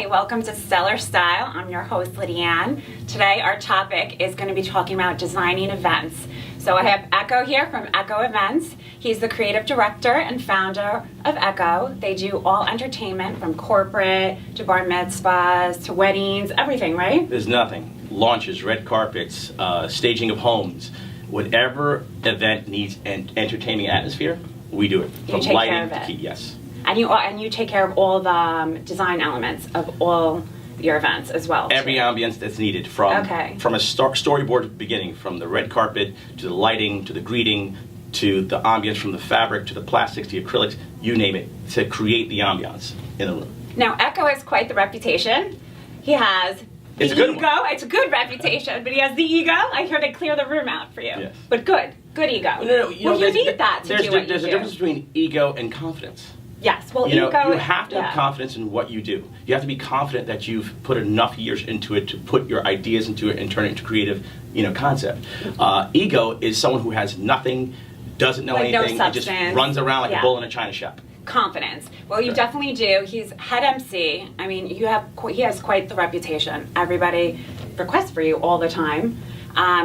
welcome to Stellar Style. I'm your host, Lydiane. Today our topic is going to be talking about designing events. So I have Echo here from Echo Events. He's the creative director and founder of Echo. They do all entertainment from corporate to bar mitzvahs to weddings, everything, right? There's nothing. Launches, red carpets, staging of homes. Whatever event needs an entertaining atmosphere, we do it. You take care of it. Yes. And you take care of all the design elements of all your events as well. Every ambience that's needed, from a storyboard beginning, from the red carpet to the lighting to the greeting to the ambience, from the fabric to the plastics to the acrylics, you name it, to create the ambiance in the room. Now Echo has quite the reputation. He has the ego. It's a good reputation, but he has the ego. I heard it clear the room out for you. Yes. But good ego. No, you need that to do what you do. There's a difference between ego and confidence. Yes, well, you ego. You have to have confidence in what you do. You have to be confident that you've put enough years into it to put your ideas into it and turn it into creative, concept. Ego is someone who has nothing, doesn't know anything, and just runs around like a bull in a china shop. Confidence. Well, you definitely do. He's head MC. I mean, he has quite the reputation. Everybody requests for you all the time.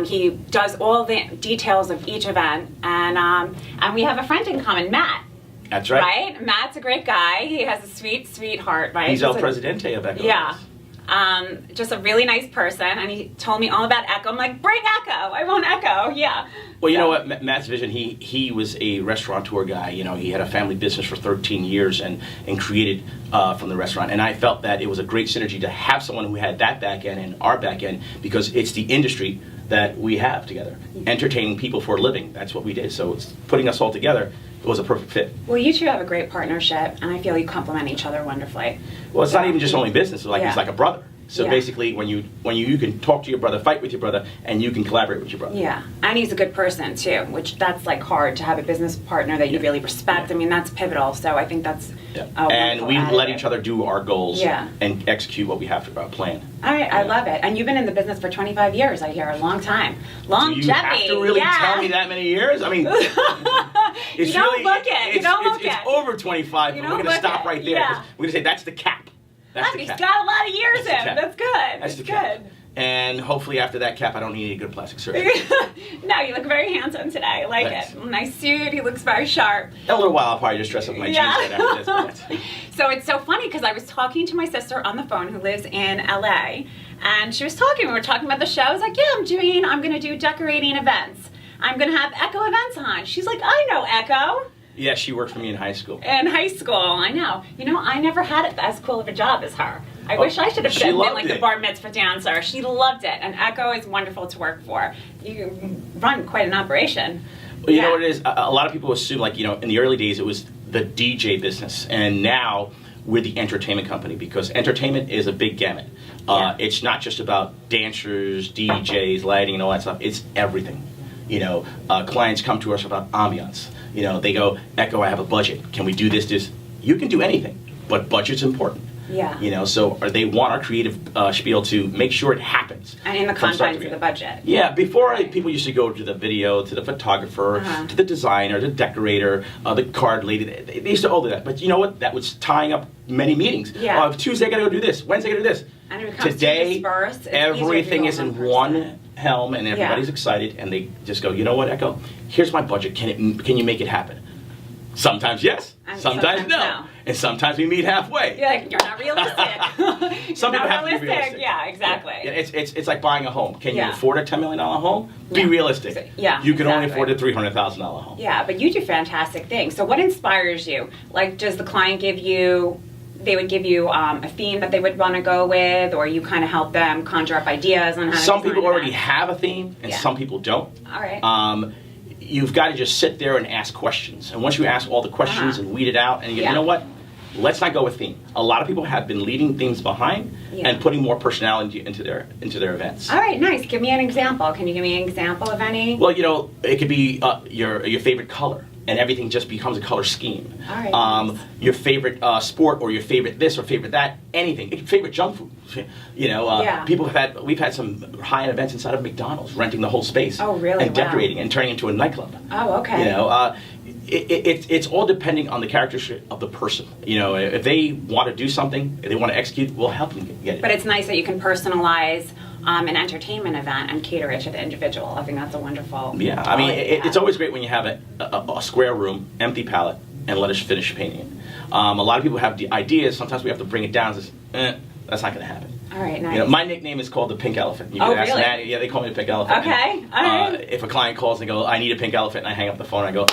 He does all the details of each event, and we have a friend in common, Matt. That's right. Right? Matt's a great guy. He has a sweet heart, right? He's El Presidente of Echo. Yeah. Just a really nice person, and he told me all about Echo. I'm like, bring Echo. I want Echo. Yeah. Well, you know what? Matt's vision, he was a restaurateur guy. He had a family business for 13 years and created from the restaurant. And I felt that it was a great synergy to have someone who had that back end and our back end, because it's the industry that we have together. Entertaining people for a living. That's what we did. So it's putting us all together. It was a perfect fit. Well, you two have a great partnership, and I feel you complement each other wonderfully. Well, it's not even just only business. It's like a brother. So basically, when you can talk to your brother, fight with your brother, and you can collaborate with your brother. Yeah, and he's a good person too, which that's like hard to have a business partner that you really respect. I mean, that's pivotal. So I think that's and we let each other do our goals and execute what we have to plan. All right, I love it. And you've been in the business for 25 years, I hear, a long time. Longevity. Do you have to really tell me that many years? I mean, you don't look it. You don't look it. It's over 25, but we're going to stop right there. Yeah. We're going to say that's the cap. He's got a lot of years in. That's good. That's good. And hopefully after that cap, I don't need any good plastic surgery. No, you look very handsome today. I like it. Nice suit. He looks very sharp. In a little while, I'll probably just dress up my jeans right after this. So it's so funny because I was talking to my sister on the phone who lives in LA, and she was talking. We were talking about the show. I was like, yeah, I'm going to do decorating events. I'm going to have Echo Events on. She's like, I know Echo. Yeah, she worked for me in high school. In high school, I know. I never had it as cool of a job as her. I wish I should have been like the bar mitzvah dancer. She loved it, and Echo is wonderful to work for. You run quite an operation. Well, you know what it is? A lot of people assume, in the early days, it was the DJ business, and now we're the entertainment company, because entertainment is a big gamut. It's not just about dancers, DJs, lighting, and all that stuff. It's everything. Clients come to us about ambiance. They go, Echo, I have a budget. Can we do this? You can do anything, but budget's important. Yeah. So they want our creative spiel to make sure it happens. And in the confines of the budget. Yeah, before people used to go to the video, to the photographer, to the designer, the decorator, the card lady. They used to all do that. But you know what? That was tying up many meetings. Yeah. Tuesday I got to go do this. Wednesday I got to do this. And it becomes today, dispersed. Everything is in one helm, and everybody's excited, and they just go, you know what, Echo? Here's my budget. Can you make it happen? Sometimes yes, sometimes no. And sometimes we meet halfway. You're like, you're not realistic. Some people have to be realistic. Yeah, exactly. Yeah, it's like buying a home. Can you afford a $10 million home? Be realistic. Yeah, you can only afford a $300,000 home. Yeah, but you do fantastic things. So what inspires you? Like, does the client they would give you a theme that they would want to go with, or you kind of help them conjure up ideas on how to Some people already have a theme, and some people don't. All right. You've got to just sit there and ask questions. And once you ask all the questions and weed it out, and you know what? Let's not go with theme. A lot of people have been leaving things behind and putting more personality into their events. All right, nice. Give me an example. Can you give me an example of any? Well, it could be your favorite color. and everything just becomes a color scheme. All right, nice. Your favorite sport, or your favorite this or favorite that, anything. Favorite junk food. We've had some high-end events inside of McDonald's, renting the whole space. Oh, really? And decorating and turning it into a nightclub. Oh, okay. It's all depending on the characteristic of the person. If they want to do something, if they want to execute, we'll help them get it. But it's nice that you can personalize an entertainment event and cater it to the individual. I think that's a wonderful. Yeah, I mean, it's always great when you have a square room, empty palette, and let us finish painting it. A lot of people have the ideas. Sometimes we have to bring it down. And say, that's not going to happen. All right, nice. My nickname is called the Pink Elephant. You Oh, can ask really? Matt. Yeah, they call me the Pink Elephant. Okay, all right. If a client calls and go, I need a pink elephant, and I hang up the phone, and I go,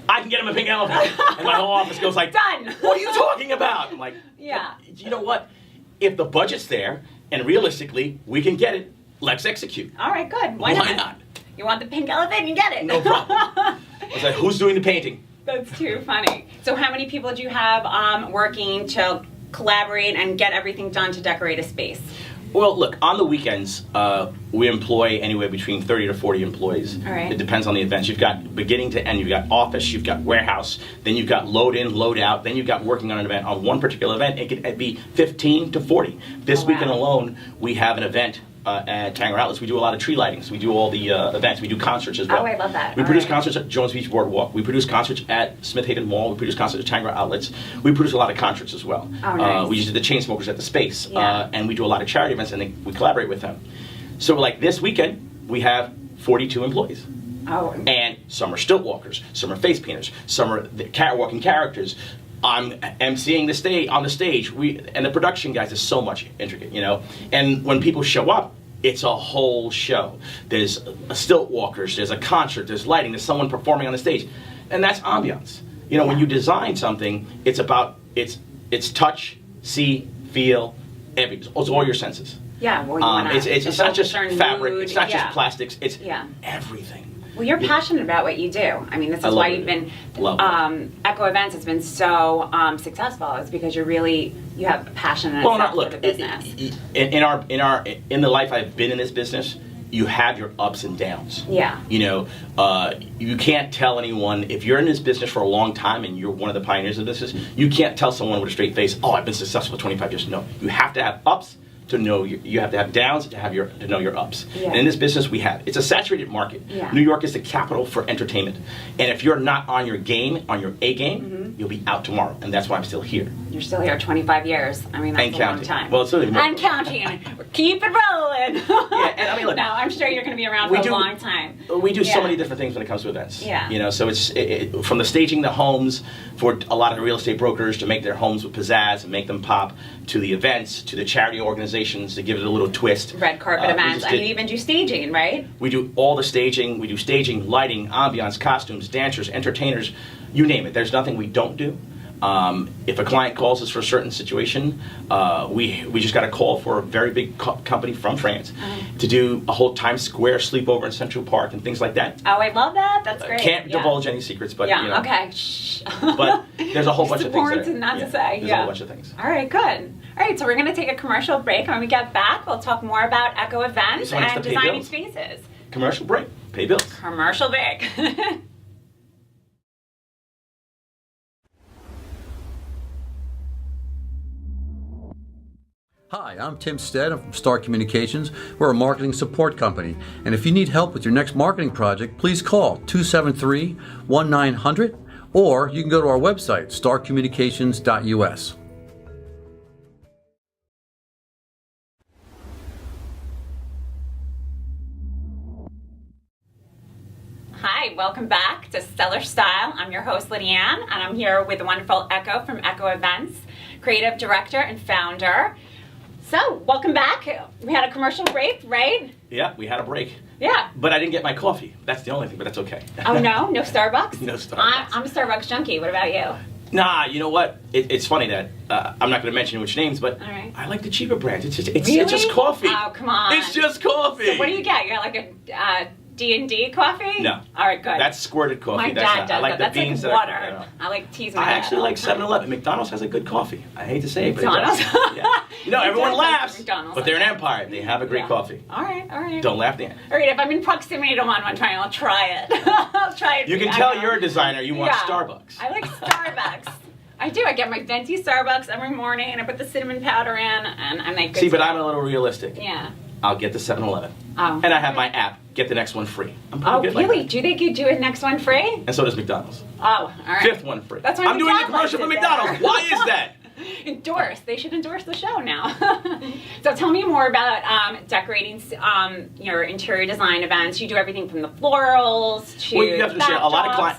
I can get him a pink elephant. And my whole office goes like, Done. What are you talking about? I'm like, Yeah. You know what? If the budget's there, and realistically, we can get it, let's execute. All right, good. Why not? You want the pink elephant? You get it. No problem. I was like, who's doing the painting? That's too funny. So how many people do you have working to collaborate and get everything done to decorate a space? Well, look, on the weekends, we employ anywhere between 30 to 40 employees. All right. It depends on the events. You've got beginning to end, you've got office, you've got warehouse, then you've got load in, load out, then you've got working on an event. On one particular event, it could be 15 to 40. This weekend alone, we have an event at Tanger Outlets. We do a lot of tree lightings. We do all the events. We do concerts as well. Oh, I love that. We produce concerts at Jones Beach Boardwalk. We produce concerts at Smith Haven Mall. We produce concerts at Tanger Outlets. We produce a lot of concerts as well. Oh, nice. We just did the Chainsmokers at the Space. Yeah. And we do a lot of charity events, and we collaborate with them. So like this weekend, we have 42 employees. Oh. And some are stilt walkers, some are face painters, some are walking characters. I'm emceeing on the stage. And the production guys is so much intricate, And when people show up, it's a whole show. There's stilt walkers, there's a concert, there's lighting, there's someone performing on the stage. And that's ambiance. When you design something, it's about it's touch, see, feel, everything. It's all your senses. Yeah, well, you want to. It's not just fabric, mood. it's not just plastics, it's Yeah. everything. Well, you're passionate about what you do. I mean, this is why you've been, Echo Events has been so successful. It's because you have a passion and a love for the business. In the life I've been in this business, you have your ups and downs. Yeah. You can't tell anyone, if you're in this business for a long time and you're one of the pioneers of this business, you can't tell someone with a straight face, oh, I've been successful for 25 years. No, you have to have ups to know you have to have downs to know your ups. Yeah. And in this business it's a saturated market. Yeah. New York is the capital for entertainment. And if you're not on your game, on your A game, you'll be out tomorrow. And that's why I'm still here. You're still here 25 years. I mean, that's a long time. Well, it's really more. And counting. Keep it rolling. Yeah, and I mean, look. No, I'm sure you're going to be around for a long time. We do so many different things when it comes to events. Yeah. So it's from the staging the homes for a lot of real estate brokers to make their homes with pizzazz and make them pop, to the events, to the charity organizations to give it a little twist. Red carpet events. And you even do staging, right? We do all the staging. We do staging, lighting, ambiance, costumes, dancers, entertainers, you name it. There's nothing we don't do. If a client calls us for a certain situation, we just got a call for a very big company from France to do a whole Times Square sleepover in Central Park and things like that. Oh, I love that. That's great. Can't divulge any secrets, but okay. Shh. But there's a whole bunch of things. To say. There's a whole bunch of things. All right, good. All right, so we're going to take a commercial break, and when we get back, we'll talk more about Echo Events and designing spaces. Commercial break. Pay bills. Commercial break. Hi, I'm Tim Stead. I'm from Star Communications. We're a marketing support company. And if you need help with your next marketing project, please call 273-1900 or you can go to our website, starcommunications.us. Hi, welcome back to Stellar Style. I'm your host, Lydiane, and I'm here with the wonderful Echo from Echo Events, creative director and founder. So, welcome back. We had a commercial break, right? Yeah, we had a break. Yeah. But I didn't get my coffee. That's the only thing, but that's okay. Oh, no? No Starbucks? No Starbucks. I'm a Starbucks junkie. What about you? Nah, you know what? It's funny that I'm not going to mention which names, but I like the cheaper brands. It's just Really? coffee. Oh, come on. It's just coffee. So what do you get? You're like a D&D coffee? No. All right, good. That's squirted coffee. My That's dad not, does I like that. the That's beans like that water. are, I like teasing my I dad actually all like the time. 7-Eleven. McDonald's has a good coffee. I hate to say it, but McDonald's? it does. Yeah. You know, My everyone dad likes laughs, McDonald's but they're an like that. empire. They have a great Yeah. coffee. All right. Don't laugh, Dan. All right, if I'm in proximity to one time, I'll try it. I'll try it. You can I tell know. you're a designer. You want Yeah. Starbucks. I like Starbucks. I do. I get my venti Starbucks every morning, and I put the cinnamon powder in, and I make good See, but tea. I'm a little realistic. Yeah. I'll get the 7-Eleven. Oh. And I have my app. Get the next one free. I'm pretty Oh, good like really? that. Do you think you do it next one free? And so does McDonald's. Oh, all right. 5th one free. That's why I'm doing my the dad commercial for likes it McDonald's. there. Why is that? Endorse. They should endorse the show now. So tell me more about decorating your interior design events. You do everything from the florals to Well, you have to understand, backdrops.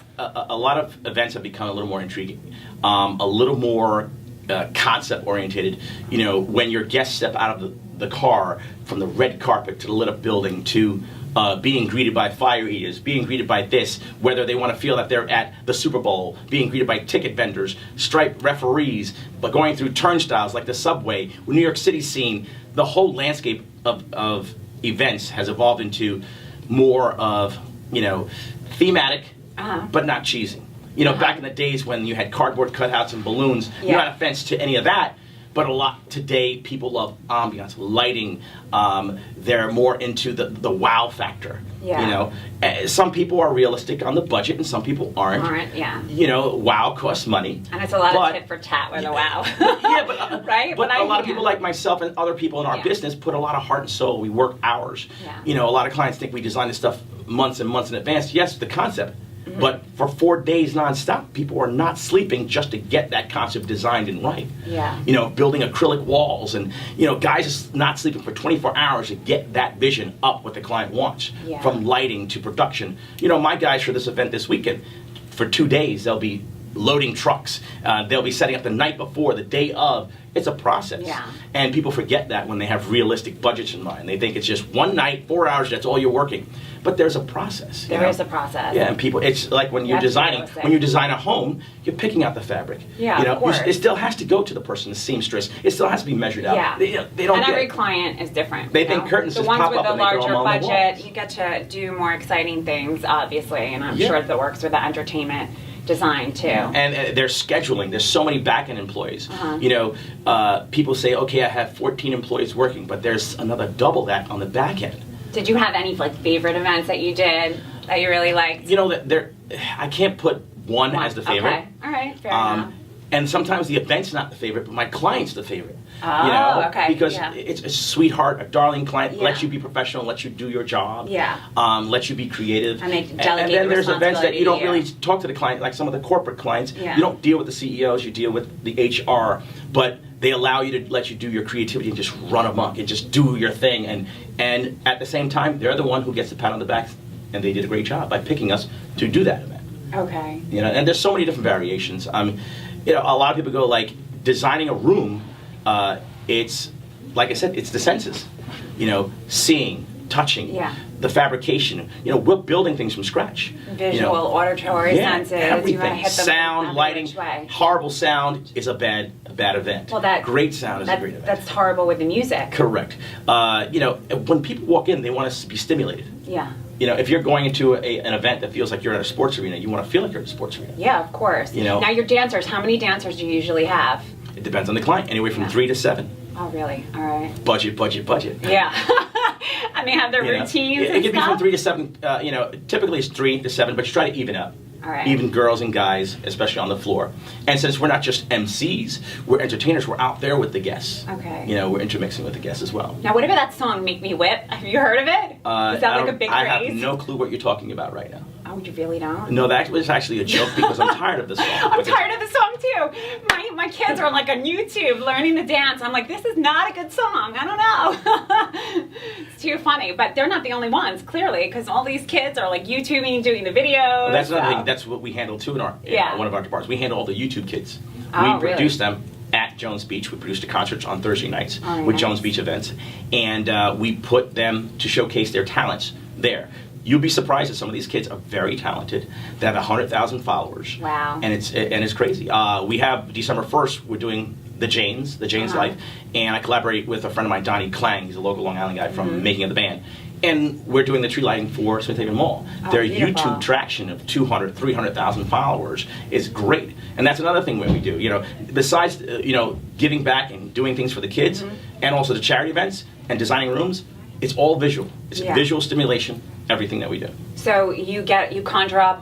a lot of events have become a little more intriguing, a little more concept orientated. You know, when your guests step out of the car, from the red carpet to the lit up building to being greeted by fire eaters, being greeted by this, whether they want to feel that they're at the Super Bowl, being greeted by ticket vendors, striped referees, but going through turnstiles like the subway, New York City scene, the whole landscape of events has evolved into more of, you know, thematic, but not cheesy. You know, back in the days when you had cardboard cutouts and balloons, not offense to any of that, but a lot today, people love ambiance, lighting. They're more into the wow factor. Yeah. You know, some people are realistic on the budget, and some people aren't. Yeah. You know, wow costs money. And it's a lot of tit for tat with a wow. Yeah, but right. But a lot of people like myself and other people in our business put a lot of heart and soul. We work hours. Yeah. You know, a lot of clients think we design this stuff months and months in advance. Yes, the concept. But for 4 days nonstop, people are not sleeping just to get that concept designed and right. Yeah. You know, building acrylic walls, and you know, guys are not sleeping for 24 hours to get that vision up what the client wants. Yeah. From lighting to production. You know, my guys for this event this weekend, for 2 days, they'll be loading trucks. They'll be setting up the night before, the day of. It's a process. Yeah. And people forget that when they have realistic budgets in mind. They think it's just 1 night, 4 hours, that's all you're working. But there's a process. There is a process. Yeah, and people, it's like when you're That's designing, realistic. when you design a home, you're picking out the fabric. Yeah, you know, of course. it still has to go to the person, the seamstress. It still has to be measured out. Yeah. They don't and get every it. client is different. They you think know? curtains the just ones pop with up the and they throw larger them on the budget, walls. you get to do more exciting things, obviously, and I'm Yeah. sure that works with the entertainment design too. And there's scheduling. There's so many back-end employees. You know, people say, okay, I have 14 employees working, but there's another double that on the back end. Did you have any like favorite events that you did that you really liked? You know, I can't put one as the favorite. Okay, all right, fair enough. And sometimes the event's not the favorite, but my client's the favorite. Oh, you know, okay, because yeah. it's a sweetheart, a darling client, Yeah. lets you be professional, lets you do your job, Yeah. Lets you be creative. And they and delegate then there's events that you don't responsibility really to you. talk to the client, like some of the corporate clients. Yeah. You don't deal with the CEOs, you deal with the HR, but they allow you to let you do your creativity and just run amok and just do your thing. And at the same time, they're the one who gets the pat on the back, and they did a great job by picking us to do that event. Okay. You know, and there's so many different variations. You know, a lot of people go like designing a room. It's like I said, it's the senses. You know, seeing, touching, Yeah. the fabrication. You know, we're building things from scratch. Visual, you know, auditory senses. You want to everything. hit them Sound, every lighting. which way. Horrible sound is a bad event. Well, that great sound is a great event. That's horrible with the music. Correct. You know, when people walk in, they want to be stimulated. Yeah. You know, if you're going into an event that feels like you're at a sports arena, you want to feel like you're at a sports arena. Yeah, of course. You know. Now your dancers, how many dancers do you usually have? It depends on the client, anywhere from Yeah. 3 to 7. Oh, really? All right. Budget. Yeah. And they have their You know, routines It and can be from stuff? 3 to 7. You know, typically it's 3 to 7, but you try to even up. All right. Even girls and guys, especially on the floor. And since we're not just MCs, we're entertainers. We're out there with the guests. Okay. You know, we're intermixing with the guests as well. Now, what about that song, Make Me Whip? Have you heard of it? Is that like a big I craze? have no clue what you're talking about right now. Oh, you really don't? No, that was actually a joke because I'm tired of the song. I'm tired of the song too. My kids are like on YouTube learning to dance. I'm like, this is not a good song. I don't know. It's too funny. But they're not the only ones, clearly, because all these kids are like YouTubing, doing the videos. That's another so. thing. That's what we handle too in Yeah. one of our departments. We handle all the YouTube kids. Oh, We really? produce them at Jones Beach. We produced a concert on Thursday nights Oh, with nice. Jones Beach Events, and we put them to showcase their talents there. You'll be surprised that some of these kids are very talented. They have 100,000 followers. Wow. And it's crazy. We have December 1st. We're doing the Janes Uh-huh. Life, and I collaborate with a friend of mine, Donnie Klang. He's a local Long Island guy from Making of the Band, And we're doing the tree lighting for Smith Haven Mall. Oh, Their beautiful. YouTube traction of 200, 300,000 followers is great. And that's another thing that we do. You know, besides giving back and doing things for the kids, and also the charity events and designing rooms, it's all visual. It's visual stimulation, everything that we do. So you conjure up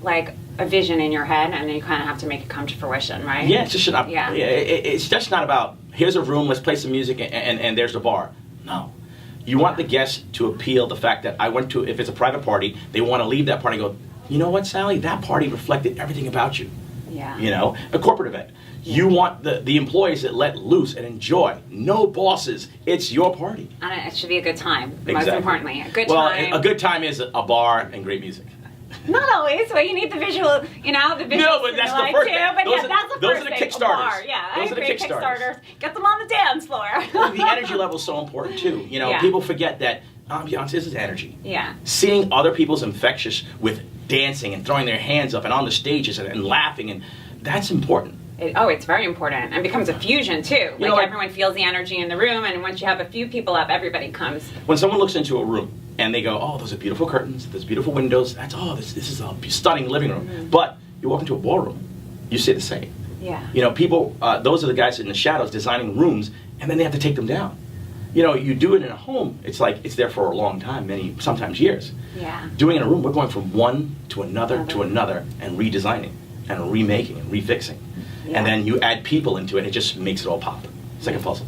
like a vision in your head, and then you kind of have to make it come to fruition, right? Yeah, it's just it's just not about here's a room, let's play some music, and there's the bar. No. You want the guests to appeal the fact that if it's a private party, they want to leave that party and go, you know what, Sally, that party reflected everything about you. Yeah. You know, a corporate event. Yeah. You want the employees that let loose and enjoy. No bosses. It's your party. And it should be a good time, Exactly. most importantly. A good Well, time. a good time is a bar and great music. Not always, but you need the visual, the visual No, but that's the first thing. But Those yeah, are- that's the those first are the thing. Kickstarters. A bar, yeah, Those I are the agree. Kickstarters. Get them on the dance floor. The energy level is so important too. You know, Yeah. people forget that ambiance is energy. Yeah. Seeing other people's infectious with dancing and throwing their hands up and on the stages and laughing, and that's important. It's very important, and becomes a fusion too. You know, like- everyone feels the energy in the room, and once you have a few people up, everybody comes. When someone looks into a room and they go, oh, those are beautiful curtains, there's beautiful windows, this is a stunning living room. Mm-hmm. But you walk into a ballroom, you say the same. Yeah. You know, people, those are the guys in the shadows designing rooms, and then they have to take them down. You know, you do it in a home, it's like it's there for a long time, sometimes years. Yeah. Doing it in a room, we're going from one to another to another and redesigning and remaking and refixing. Yeah. And then you add people into it, it just makes it all pop. It's like a puzzle.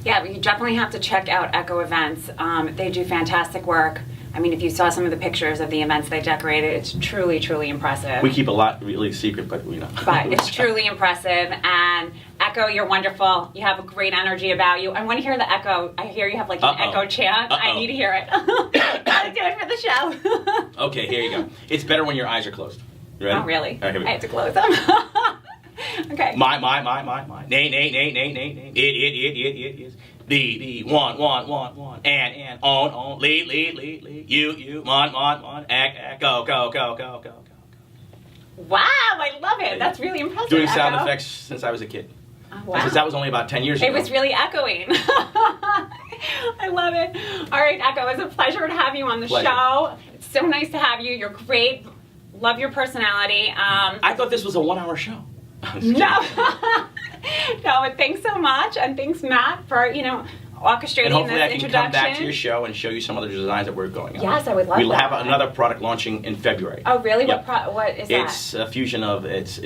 Yeah, but you definitely have to check out Echo Events. They do fantastic work. I mean, if you saw some of the pictures of the events they decorated, it's truly, truly impressive. We keep a lot really secret, but you know. But it's truly impressive. And Echo, you're wonderful. You have a great energy about you. I want to hear the echo. I hear you have like an echo chant. I need to hear it. Gotta do it for the show. Okay, here you go. It's better when your eyes are closed. You ready? Oh, really? All right, here we I go. have to close them. Okay. My. Nay. It is. The one. And on. Lead. You. Mon. Act. Go. Wow, I love it. That's really impressive. Doing sound Echo. effects since I was a kid. Oh, wow. Since that was only about 10 years ago. It was really echoing. I love it. All right, Echo, it was a pleasure to have you on the Pleasure. show. It's so nice to have you. You're great. Love your personality. I thought this was a 1 hour show. No. No, but thanks so much. And thanks, Matt, for, orchestrating And hopefully this I can introduction. come back to your show and show you some other designs that we're going on. Yes, I would love We'll that. have another product launching in February. Oh, really? Yep. What is that? It's a fusion of, it's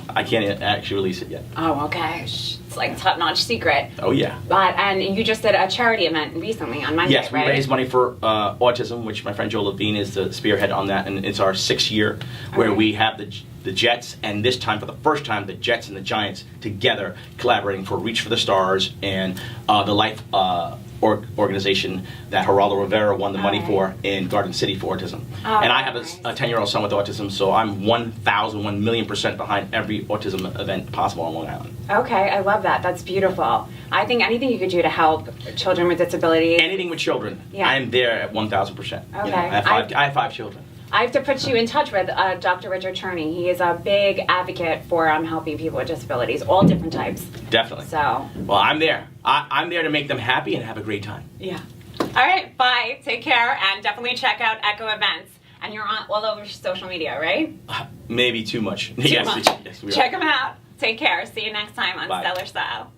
I can't actually release it yet. Oh, okay. Shh, it's like top-notch secret. Oh yeah. And you just did a charity event recently on Monday, Yes, we right? raised money for autism, which my friend Joe Levine is the spearhead on that, and it's our 6th year where Okay. we have the Jets, and this time, for the first time, the Jets and the Giants together collaborating for Reach for the Stars and the Life organization that Geraldo Rivera won the money Right. for in Garden City for autism. Oh, And I have nice. a 10-year-old son with autism, so I'm 1,000,000,000% behind every autism event possible on Long Island. Okay, I love that. That's beautiful. I think anything you could do to help children with disabilities. Anything with children, Yeah. I am there at 1,000%. Okay. I have 5 children. I have to put you in touch with Dr. Richard Cherney. He is a big advocate for helping people with disabilities, all different types. Definitely. So, Well, I'm there. I'm there to make them happy and have a great time. yeah. All right, bye. Take care, and definitely check out Echo Events. And you're on all over social media, right? Maybe too much. Too Yes, much. yes, we are. Check them out. Take care. See you next time on Bye. Stellar Style.